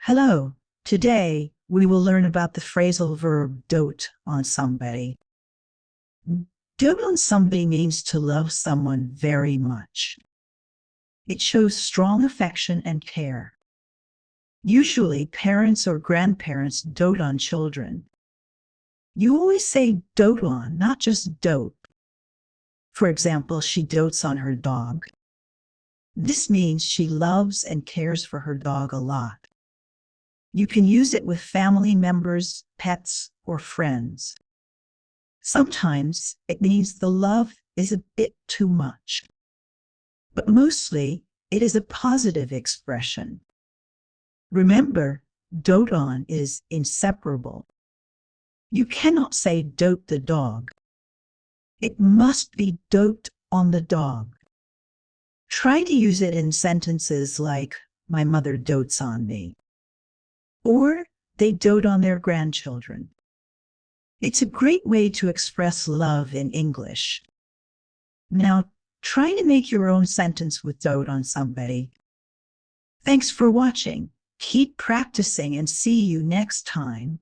Hello. Today, we will learn about the phrasal verb dote on somebody. Dote on somebody means to love someone very much. It shows strong affection and care. Usually, parents or grandparents dote on children. You always say dote on, not just dote. For example, she dotes on her dog. This means she loves and cares for her dog a lot. You can use it with family members, pets, or friends. Sometimes it means the love is a bit too much, but mostly it is a positive expression. Remember, dote on is inseparable. You cannot say dote the dog. It must be dote on the dog. Try to use it in sentences like, my mother dotes on me, or they dote on their grandchildren. It's a great way to express love in English. Now, try to make your own sentence with dote on somebody. Thanks for watching. Keep practicing and see you next time.